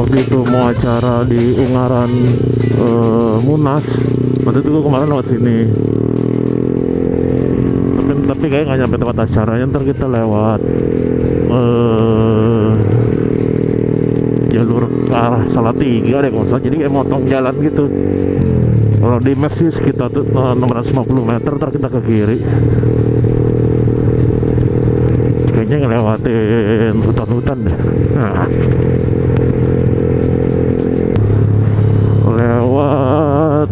waktu itu mau acara di Ungaran Munas. Waktu itu gue kemarin lewat sini, tapi kayaknya nggak nyampe tempat acaranya. Ntar kita lewat jalur ke arah Salatiga deh kalau salah. Jadi kayak motong jalan gitu. Kalau di map sih sekitar 650 meter. Ntar kita ke kiri, kayaknya ngelewatin hutan-hutan deh. Nah, lewat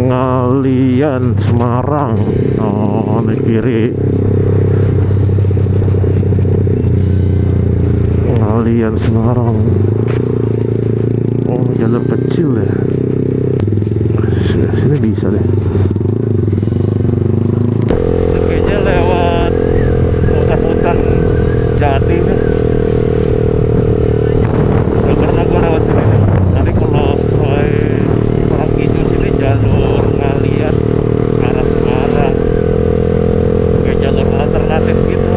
Ngalian Semarang. Oh, di kiri Ngalian Semarang. Oh, jalur kecil ya. Sini bisa deh. Kayaknya lewat hutan-hutan Jati nih. Gak pernah gue lewat sini nih. Nanti kalau sesuai orang hijau sini jalur Ngalian ke arah Semarang, kayak jalur alternatif gitu.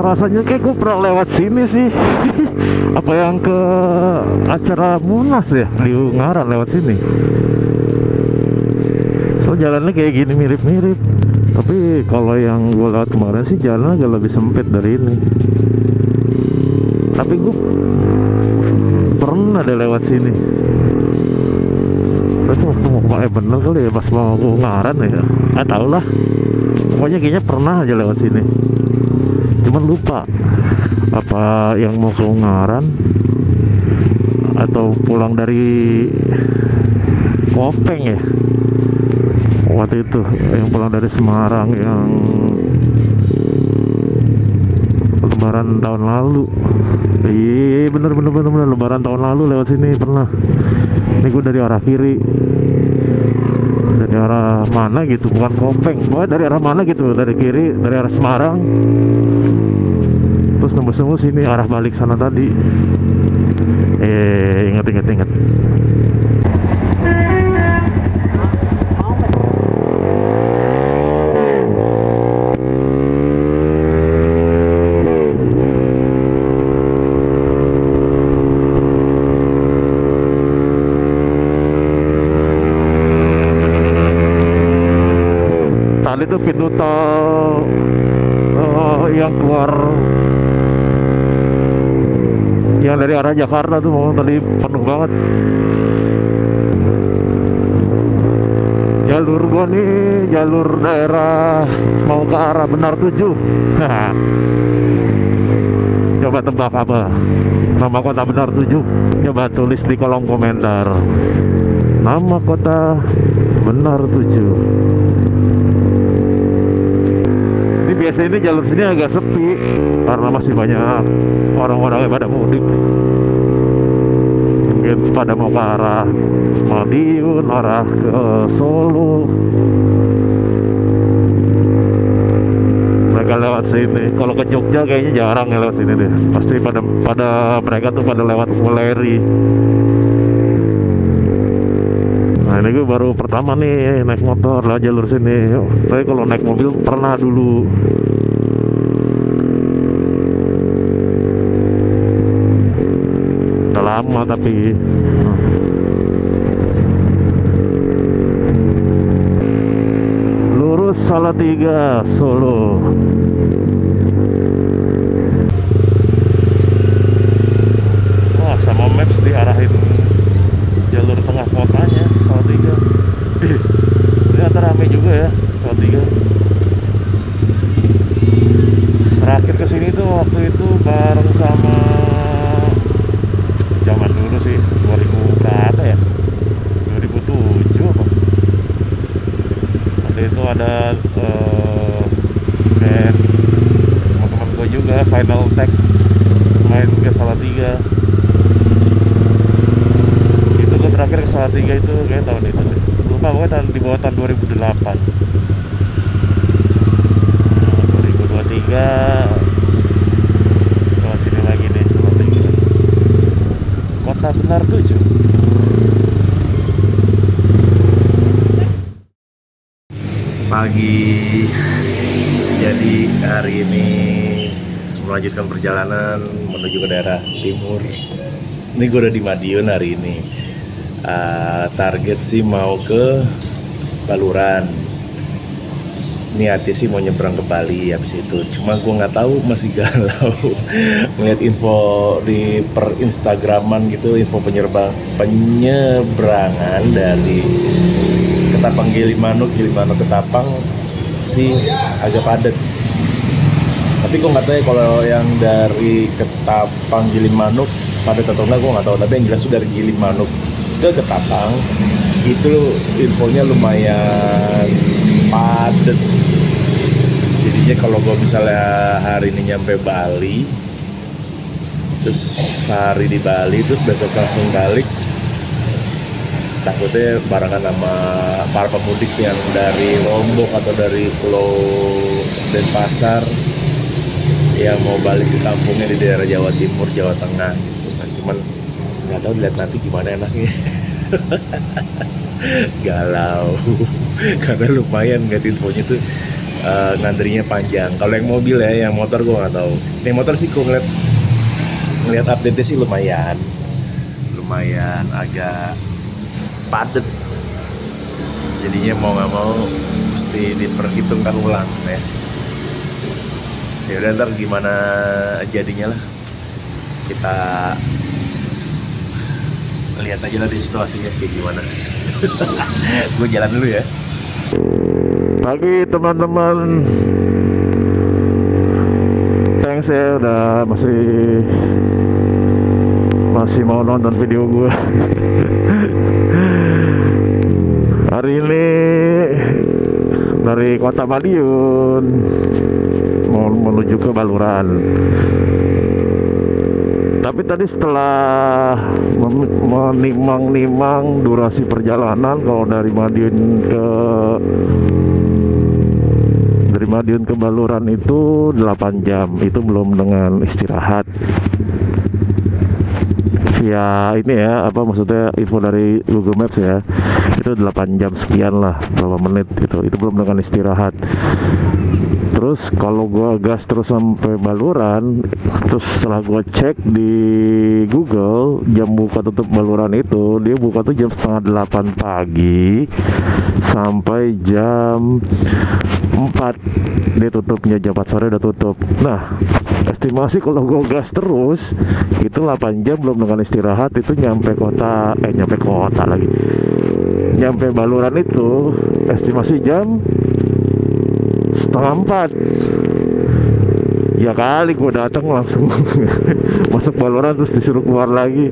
Rasanya kayak gue pernah lewat sini sih. Apa yang ke acara Munas ya di Ungaran lewat sini. So jalannya kayak gini mirip-mirip. Tapi kalau yang gue lewat kemarin sih jalannya agak lebih sempit dari ini. Tapi gue pernah ada lewat sini. Tapi waktu mau bener kali ya pas mau ke Ungaran ya. Tau lah. Pokoknya kayaknya pernah aja lewat sini. Cuman lupa apa yang mau ke Ungaran atau pulang dari Kopeng ya waktu itu, yang pulang dari Semarang yang lebaran tahun lalu. Iya bener lebaran tahun lalu lewat sini pernah. Ini gue dari arah kiri, dari arah mana gitu, bukan Kopeng, pokoknya dari arah mana gitu, dari kiri, dari arah Semarang, terus nembus sini arah balik sana tadi. Ingat. Tadi tuh pintu tol yang keluar yang dari arah Jakarta tuh mau tadi penuh banget. Jalur gua nih jalur daerah mau ke arah Benar 7. Coba tebak apa nama kota Benar 7? Coba tulis di kolom komentar nama kota Benar 7. Biasanya ini jalur sini agak sepi karena masih banyak orang-orang yang pada mudik, mungkin pada mau ke arah Madiun, arah ke Solo, mereka lewat sini. Kalau ke Jogja kayaknya jarang ya lewat sini deh, pasti pada mereka tuh pada lewat Wuleri. Nah ini gue baru pertama nih naik motor lewat jalur sini. Tapi kalau naik mobil pernah dulu. Udah lama tapi. Lurus Salatiga, Solo. Wah, sama Maps diarahin jalur tengah kotanya Salatiga. Ternyata rame juga ya Salatiga. Terakhir kesini tuh waktu itu bareng sama zaman dulu sih 2000 berapa ya, 2007 apa. Waktu itu ada band teman-teman gue juga, Final Tech, main ke Salatiga. Terakhir ke Salatiga itu kayak tahun itu deh. Lupa, pokoknya di bawah tahun 2008. juga lewat sini lagi nih sama tujuan Kota Benar 7. Pagi, jadi hari ini melanjutkan perjalanan menuju ke daerah timur. Ini gue udah di Madiun hari ini. Target sih mau ke Baluran. Niatnya sih mau nyebrang ke Bali habis itu. Cuma gue nggak tahu, masih galau. Melihat info di per Instagraman gitu, info penyeberangan dari Ketapang Gilimanuk Ketapang sih agak padat. Tapi gue nggak tahu ya kalau yang dari Ketapang Gilimanuk padat atau enggak, gue nggak tahu. Tapi yang jelas tuh dari Gilimanuk ke Ketapang itu infonya lumayan padat. Jadinya kalau gue misalnya hari ini nyampe Bali, terus sehari di Bali, terus besok langsung balik, takutnya barengan sama para pemudik yang dari Lombok atau dari Pulau Denpasar yang mau balik ke kampungnya di daerah Jawa Timur, Jawa Tengah gitu kan. Cuman nggak tahu, dilihat nanti gimana enaknya. Galau karena lumayan nggak, infonya tuh ngantrinya panjang. Kalau yang mobil ya, yang motor gue nggak tahu. Yang motor sih gue ngeliat update-nya sih lumayan agak padet. Jadinya mau nggak mau mesti diperhitungkan ulang ya. Ya udah, ntar gimana jadinya lah, kita lihat aja lah di situasinya kayak gimana. Gue jalan dulu ya. Pagi teman-teman, thanks ya udah masih mau nonton video gue. Hari ini dari Kota Madiun mau menuju ke Baluran. Tapi tadi setelah menimang-nimang durasi perjalanan, kalau dari Madiun ke Baluran itu 8 jam, itu belum dengan istirahat. Via ini ya, apa maksudnya info dari Google Maps ya, itu 8 jam sekian lah, berapa menit gitu, itu belum dengan istirahat. Terus kalau gua gas terus sampai Baluran, terus setelah gua cek di Google jam buka tutup Baluran itu, dia buka tuh jam setengah 8 pagi sampai jam 4 dia tutupnya, jam 4 sore udah tutup. Nah, estimasi kalau gua gas terus itu 8 jam belum dengan istirahat, itu nyampe Baluran itu estimasi jam setengah 4. Ya kali gue datang langsung masuk Baluran terus disuruh keluar lagi,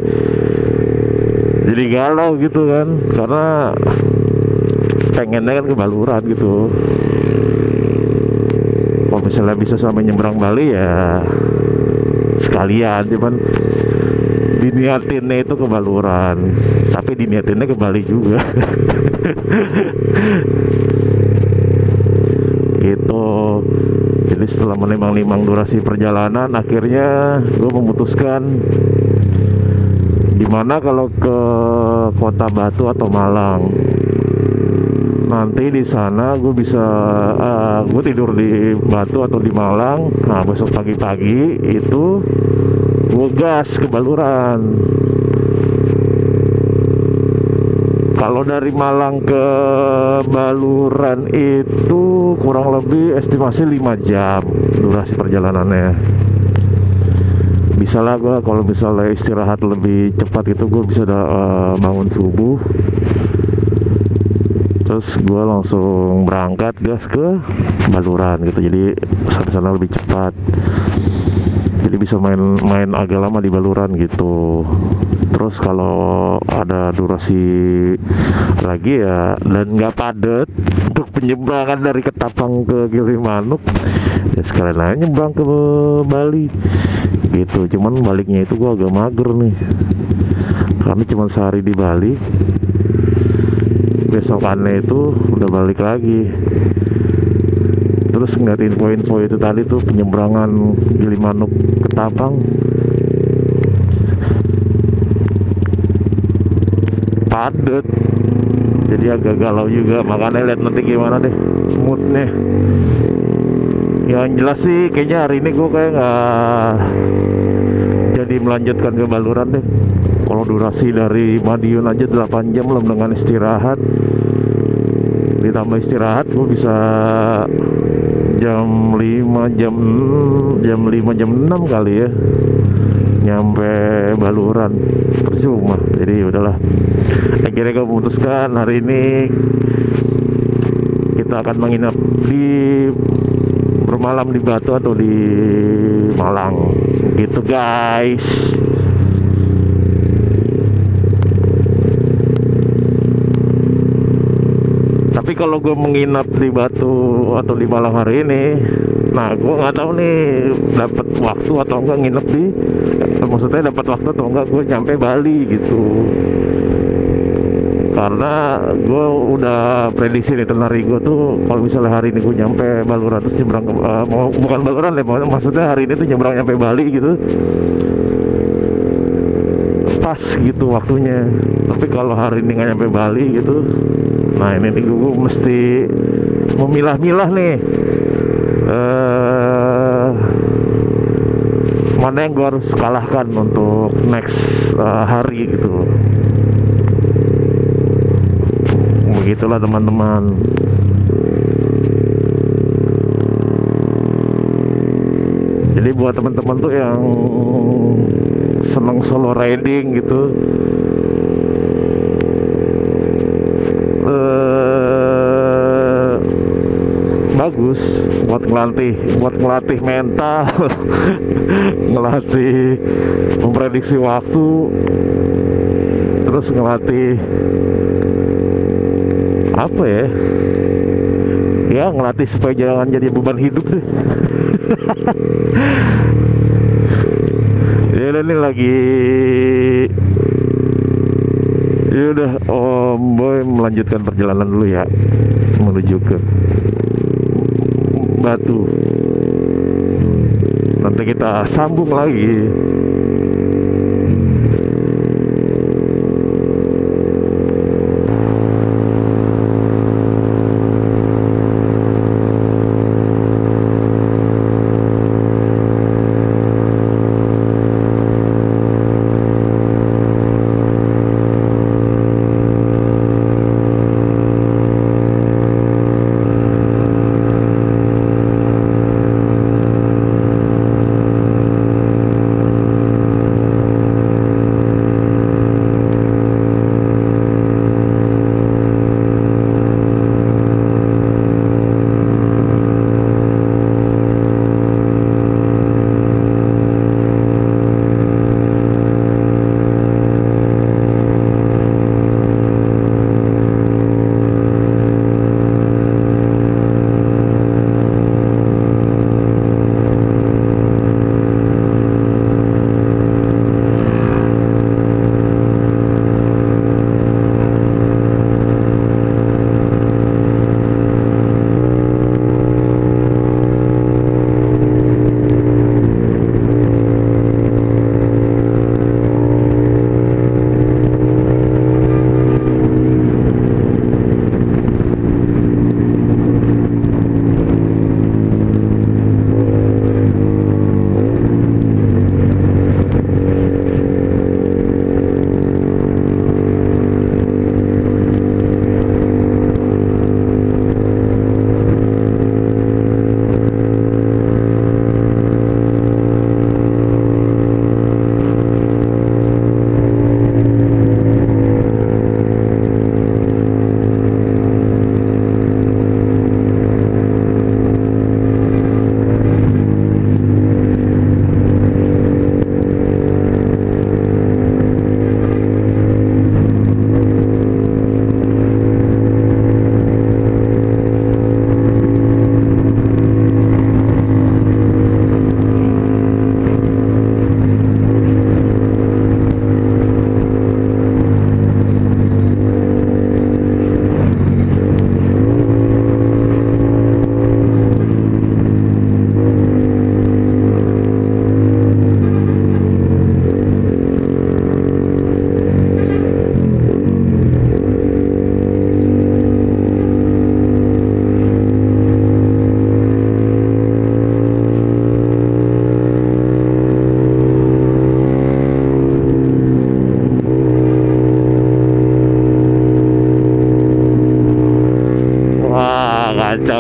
jadi galau gitu kan, karena pengennya kan ke Baluran gitu. Kalau misalnya bisa sampai nyebrang Bali ya sekalian, cuman diniatinnya itu ke Baluran, tapi diniatinnya ke Bali juga. Gitu. Jadi setelah menimang-nimang durasi perjalanan, akhirnya gue memutuskan gimana kalau ke Kota Batu atau Malang. Nanti di sana gue bisa gue tidur di Batu atau di Malang. Nah, besok pagi-pagi itu gue gas ke Baluran. Kalau dari Malang ke Baluran itu kurang lebih estimasi 5 jam durasi perjalanannya. Bisa lah gue kalau misalnya istirahat lebih cepat itu, gue bisa bangun subuh, terus gue langsung berangkat gas ke Baluran gitu. Jadi sampai sana lebih cepat, jadi bisa main agak lama di Baluran gitu. Terus kalau ada durasi lagi ya dan nggak padat untuk penyeberangan dari Ketapang ke Gilimanuk, ya sekalian aja nyebrang ke Bali gitu. Cuman baliknya itu gua agak mager nih, karena cuma sehari di Bali, besokannya itu udah balik lagi. Terus terus ngeliat info-info itu tadi tuh, penyeberangan Gilimanuk ke Tabang padet, jadi agak galau juga. Makanya lihat nanti gimana deh moodnya. Yang jelas sih kayaknya hari ini gue kayak nggak jadi melanjutkan ke Baluran deh. Kalau durasi dari Madiun aja 8 jam belum dengan istirahat, ditambah istirahat gue bisa jam 5 jam 6 kali ya nyampe Baluran, percuma. Jadi udahlah, akhirnya gue memutuskan hari ini kita akan menginap bermalam di Batu atau di Malang gitu guys. Tapi kalau gue menginap di Batu atau di Malang hari ini, nah gue nggak tahu nih dapat waktu atau enggak nginep di, maksudnya dapat waktu atau enggak gue nyampe Bali gitu. Karena gue udah prediksi nih, tenari gue tuh kalau misalnya hari ini gue nyampe Baluran terus nyebrang bukan Baluran deh, maksudnya hari ini tuh nyebrang nyampe Bali gitu, pas gitu waktunya. Tapi kalau hari ini nggak nyampe Bali gitu, nah ini nih gue mesti memilah-milah nih mana yang gue harus kalahkan untuk next hari gitu. Begitulah teman-teman. Jadi buat teman-teman tuh yang seneng solo riding gitu, bagus buat ngelatih mental ngelatih memprediksi waktu, terus ngelatih apa ya, ngelatih supaya jangan jadi beban hidup deh. Ya udah nih lagi, ya udah Om Boy melanjutkan perjalanan dulu ya menuju ke Batu. Nanti kita sambung lagi.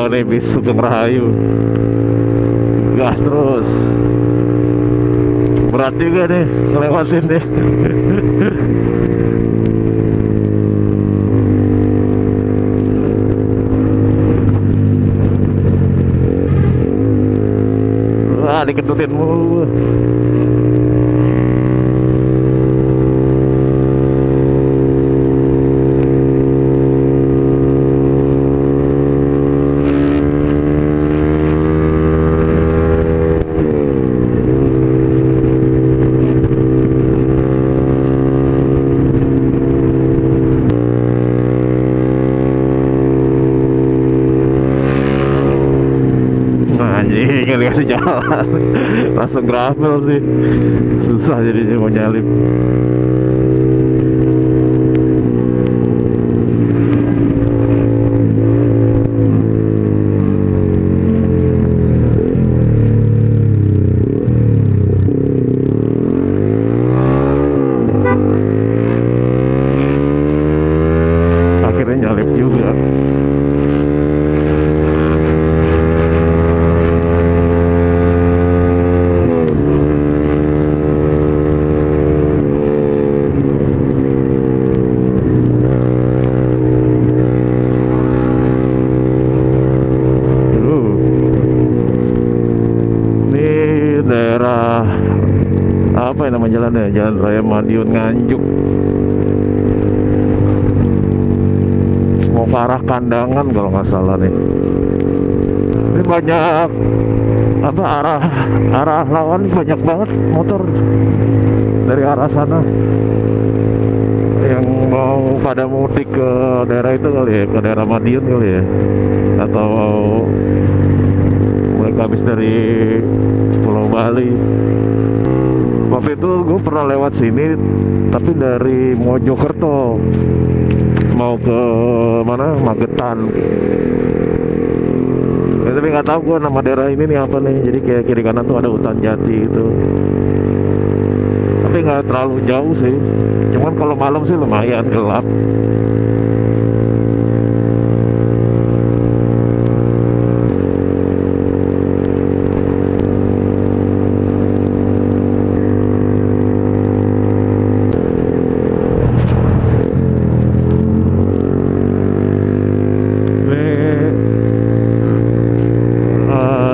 tahu nih bis Sugeng Rahayu. Gas terus. Berat juga nih ngelewatin nih. Wah, diketutin mulu. Anjing, nggak dikasih jalan. Langsung gravel sih. Susah jadinya mau nyalip. Akhirnya nyalip juga. Daerah apa yang nama jalannya? Jalan Raya Madiun Nganjuk. Mau ke arah Kandangan kalau nggak salah nih. Ini banyak apa arah lawan, banyak banget motor dari arah sana yang mau pada mudik ke daerah itu kali ya, ke daerah Madiun kali ya, atau mereka habis dari Pulau Bali. Waktu itu gue pernah lewat sini, tapi dari Mojokerto mau ke mana, Magetan. Tapi nggak tahu gue nama daerah ini nih apa nih. Jadi kayak kiri kanan tuh ada hutan jati itu. Tapi nggak terlalu jauh sih. Cuman kalau malam sih lumayan gelap.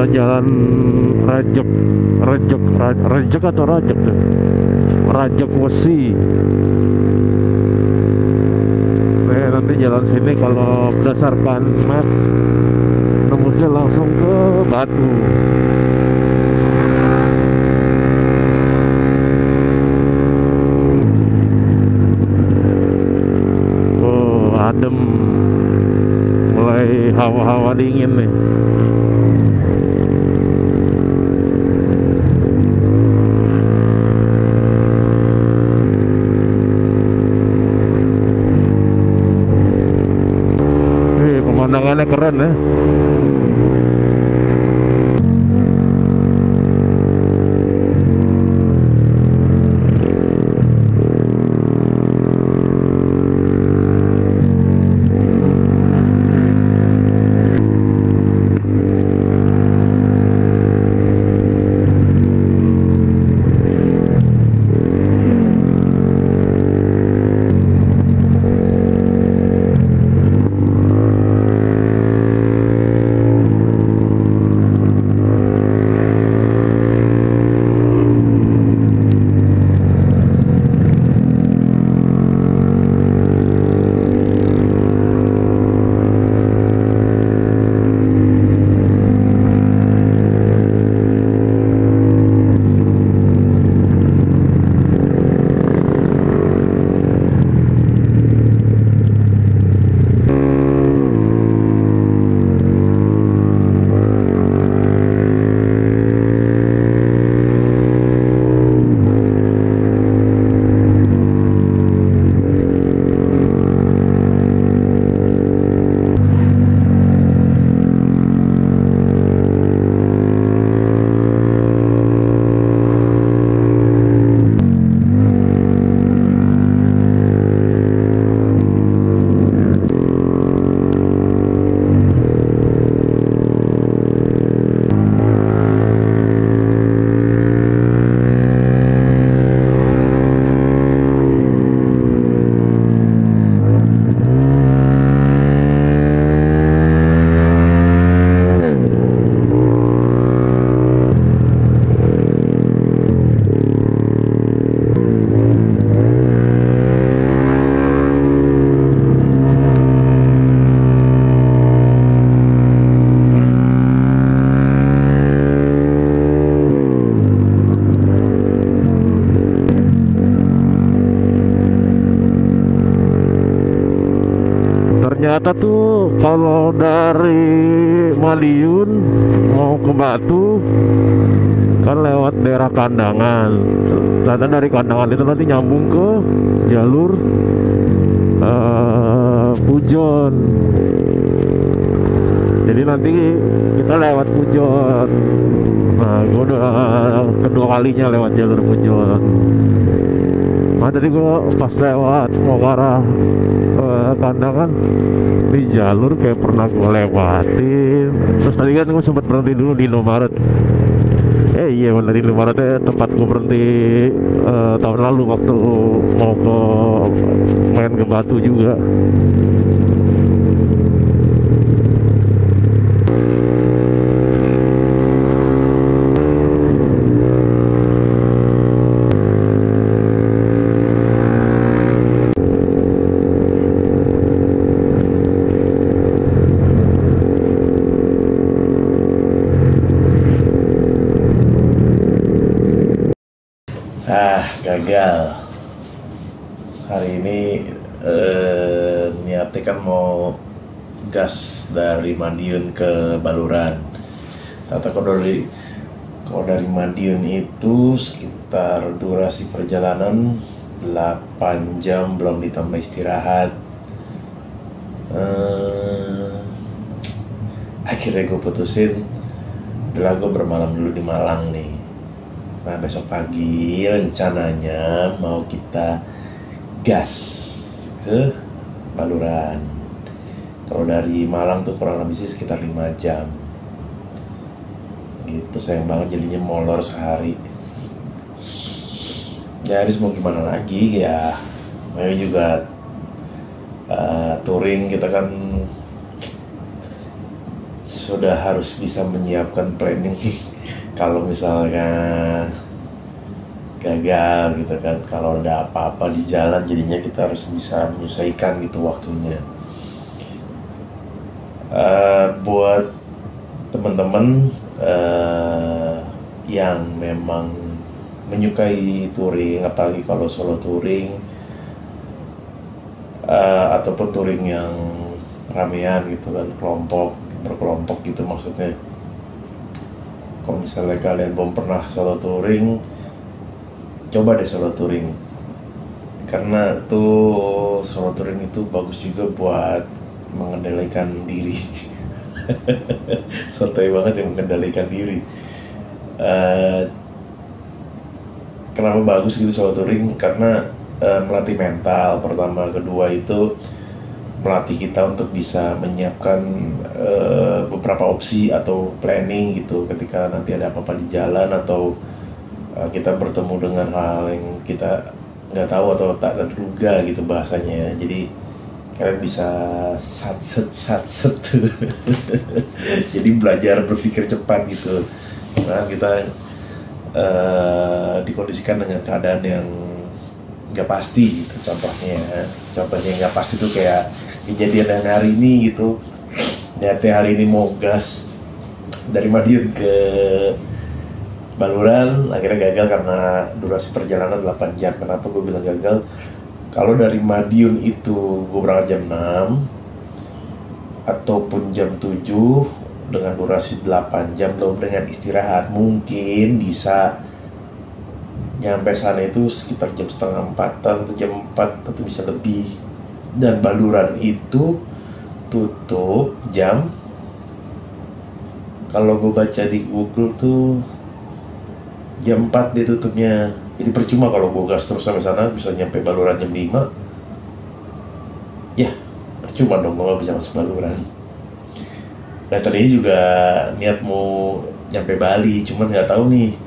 Jalan Rajek atau Rajek tuh, Rajek Wesi. Nanti jalan sini kalau berdasarkan maps nembusnya langsung ke Batu. Oh, adem, mulai hawa-hawa dingin nih. Pemandangannya keren ya. ternyata tuh kalau dari Madiun mau ke Batu kan lewat daerah Kandangan. Ternyata dari Kandangan itu nanti nyambung ke jalur Pujon. Jadi nanti kita lewat Pujon. Nah, gue udah kedua kalinya lewat jalur Pujon. Nah, tadi gue pas lewat mau ke arah Kandangan, di jalur kayak pernah gue lewatin. Terus tadi kan gue sempat berhenti dulu di Indomaret. Iya bener, di Indomaret tempat gue berhenti tahun lalu waktu mau main ke Batu juga. Gagal. Hari ini niatnya kan mau gas dari Madiun ke Baluran. Ternyata kalau dari Madiun itu sekitar durasi perjalanan 8 jam belum ditambah istirahat. Akhirnya gue putusin, udah gue bermalam dulu di Malang nih. Nah, besok pagi rencananya mau kita gas ke Baluran. Kalau dari Malang tuh kurang lebih sih sekitar 5 jam gitu. Sayang banget jadinya molor sehari. Ya harus mau gimana lagi ya. Namanya juga touring, kita kan sudah harus bisa menyiapkan planning kalau misalnya gagal gitu kan. Kalau ada apa-apa di jalan jadinya kita harus bisa menyesuaikan gitu waktunya. Buat teman-teman yang memang menyukai touring, apalagi kalau solo touring ataupun touring yang ramean gitu kan, berkelompok gitu maksudnya. Kalau misalnya kalian belum pernah solo touring, coba deh solo touring. Karena tuh solo touring itu bagus juga buat mengendalikan diri. Santai banget ya mengendalikan diri. Kenapa bagus gitu solo touring? Karena melatih mental pertama, kedua itu melatih kita untuk bisa menyiapkan beberapa opsi atau planning gitu ketika nanti ada apa-apa di jalan, atau kita bertemu dengan hal yang kita nggak tahu atau tak terduga gitu bahasanya. Jadi kalian bisa satset jadi belajar berpikir cepat gitu. Nah, kita dikondisikan dengan keadaan yang nggak pasti gitu. Contohnya nggak pasti tuh kayak kejadian hari ini gitu. Niatnya hari ini mau gas dari Madiun ke Baluran, akhirnya gagal karena durasi perjalanan 8 jam. Kenapa gue bilang gagal? Kalau dari Madiun itu gue berangkat jam 6 ataupun jam 7 dengan durasi 8 jam belum dengan istirahat, mungkin bisa nyampe sana itu sekitar jam setengah 4 atau jam 4 atau bisa lebih. Dan Baluran itu tutup jam, kalau gue baca di Google tuh jam 4 dia tutupnya. Jadi percuma kalau gue gas terus sampai sana, bisa nyampe Baluran jam 5. Ya percuma dong, gue gak bisa masuk Baluran. Dan tadinya juga niat mau nyampe Bali, cuman gak tahu nih,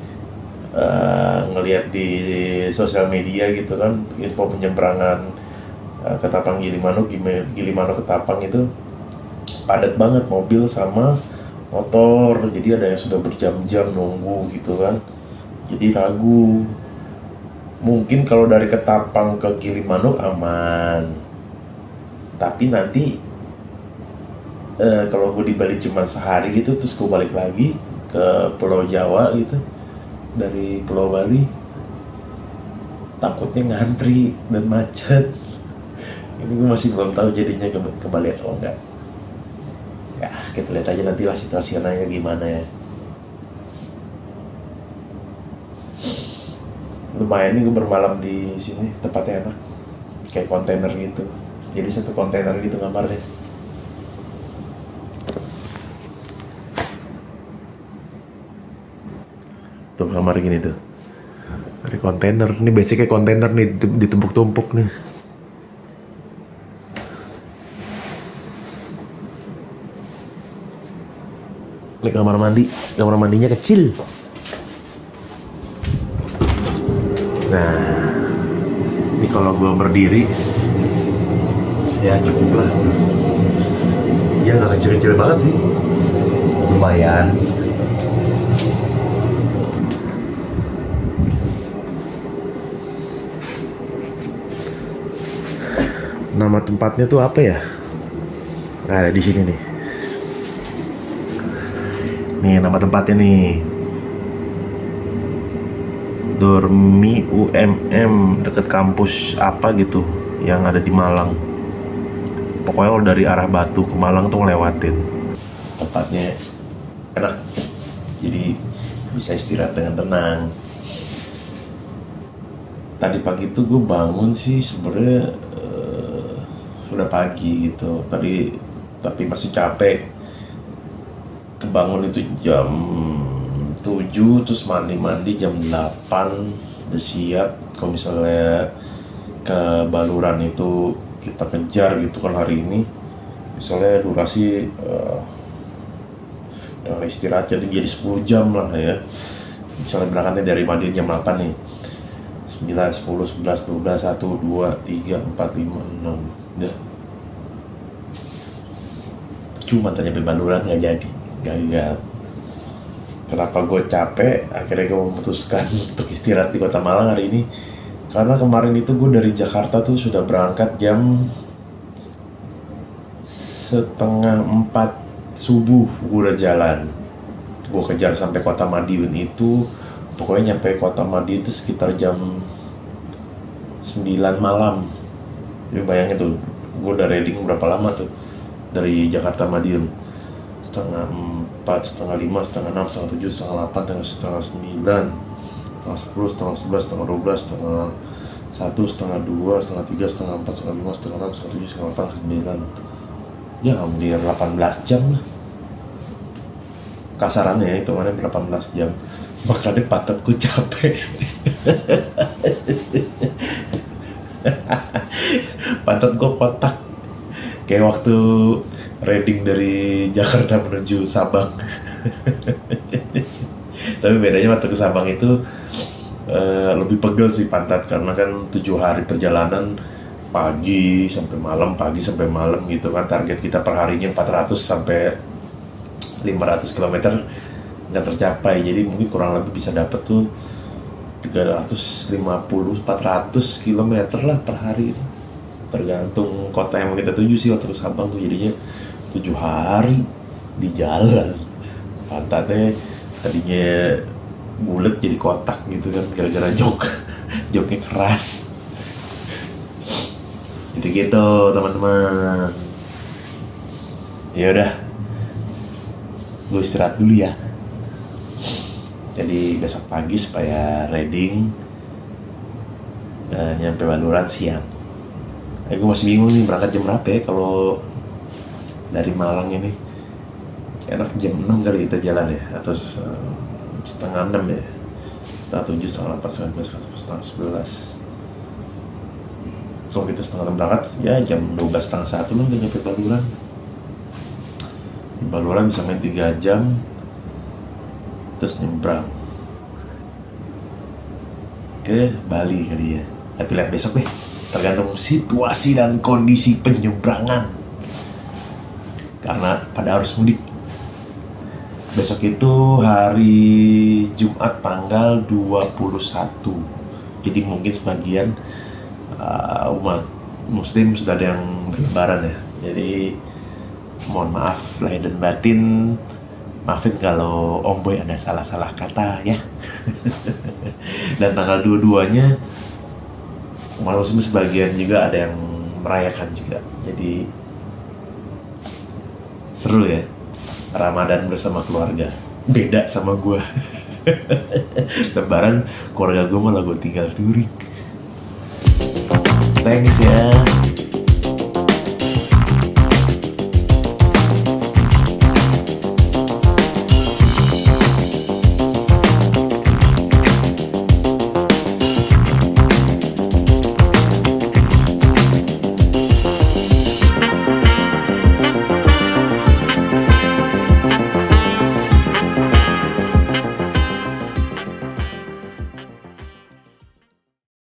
ngelihat di sosial media gitu kan, info penyeberangan Ketapang Gilimanuk ke Tapang itu padat banget mobil sama motor. Jadi ada yang sudah berjam-jam nunggu gitu kan. Jadi ragu. Mungkin kalau dari Ketapang ke Gilimanuk aman, tapi nanti kalau gue di Bali cuma sehari gitu, terus gue balik lagi ke Pulau Jawa gitu dari Pulau Bali, takutnya ngantri dan macet. Ini gue masih belum tahu jadinya kembali atau enggak. Ya kita lihat aja nantilah situasinya gimana ya. Lumayan nih gue bermalam di sini, tempatnya enak, kayak kontainer gitu. Jadi satu kontainer gitu kamarnya. Tuh kamar gini tuh, dari kontainer. Ini basicnya kontainer nih, ditumpuk-tumpuk nih. Ini kamar mandi, kamar mandinya kecil. Nah, ini kalau gue berdiri, ya cukup lah. Ya nggak kecil-kecil banget sih, lumayan. Nama tempatnya tuh apa ya? Nah, ada di sini nih. Nih nama tempatnya nih. Dormi UMM, deket kampus apa gitu yang ada di Malang. Pokoknya lo dari arah Batu ke Malang tuh ngelewatin. Tempatnya enak, jadi bisa istirahat dengan tenang. Tadi pagi tuh gue bangun sih sebenarnya sudah pagi gitu. Tapi masih capek. Kebangun itu jam 7, terus mandi jam 8, udah siap. Kalau misalnya ke Baluran itu kita kejar gitu kan hari ini, misalnya durasi dengan istirahat jadi 10 jam lah ya. Misalnya berangkatnya dari Madiun jam 8 nih, 9, 10, 11, 12, 1, 2, 3, 4, 5, 6 udah. Cuma tanya sampai Baluran nggak jadi, gagal. Kenapa gue capek? Akhirnya gue memutuskan untuk istirahat di Kota Malang hari ini. Karena kemarin itu gue dari Jakarta tuh sudah berangkat jam 3:30 subuh. Gue udah jalan. Gue kejar sampai Kota Madiun itu. Pokoknya nyampe Kota Madiun itu sekitar jam 9 malam. Jadi bayangin tuh, gue udah riding berapa lama tuh dari Jakarta Madiun. 3:30, 4:30, 5:30, 6:30, 7:30, 8, 8:30, 9, 10, 11, 12, 1, 2, 3, 4, 5, 6, 7, 8, 9. Ya hampir 18 jam lah. Kasarannya ya, itu mana 18 jam. Makanya pantatku capek. Pantat gue kotak. Kayak waktu riding dari Jakarta menuju Sabang. Tapi bedanya waktu ke Sabang itu lebih pegel sih pantat, karena kan 7 hari perjalanan, pagi sampai malam gitu kan. Target kita per harinya 400 sampai 500 km nggak tercapai, jadi mungkin kurang lebih bisa dapat tuh 350-400 km lah per hari itu, tergantung kota yang mau kita tuju sih. Waktu ke Sabang tuh jadinya 7 hari di jalan, pantatnya tadinya bulat jadi kotak gitu kan, gara-gara joknya keras. Jadi gitu teman-teman. Ya udah, gue istirahat dulu ya. Jadi besok pagi supaya riding nyampe Baluran siang. Gue masih bingung nih berangkat jam berapa ya. Kalau dari Malang ini enak jam 6 kali kita jalan ya, atau setengah 6 ya, setengah 7, setengah 8, setengah 11. Kalau kita setengah 6 berangkat ya jam 12, setengah 1 lah udah nyampe Baluran. Di Baluran bisa main 3 jam terus nyebrang ke Bali kali ya. Tapi lihat besok deh, tergantung situasi dan kondisi penyeberangan. Karena pada arus mudik besok itu hari Jumat tanggal 21. Jadi mungkin sebagian umat muslim sudah ada yang berlebaran ya. Jadi mohon maaf lahir dan batin, maafin kalau Om Boy ada salah-salah kata ya. Dan tanggal 22-nya umat muslim sebagian juga ada yang merayakan juga. Jadi seru ya, Ramadan bersama keluarga. Beda sama gue. Lebaran keluarga gue malah gue tinggal touring. Thanks ya.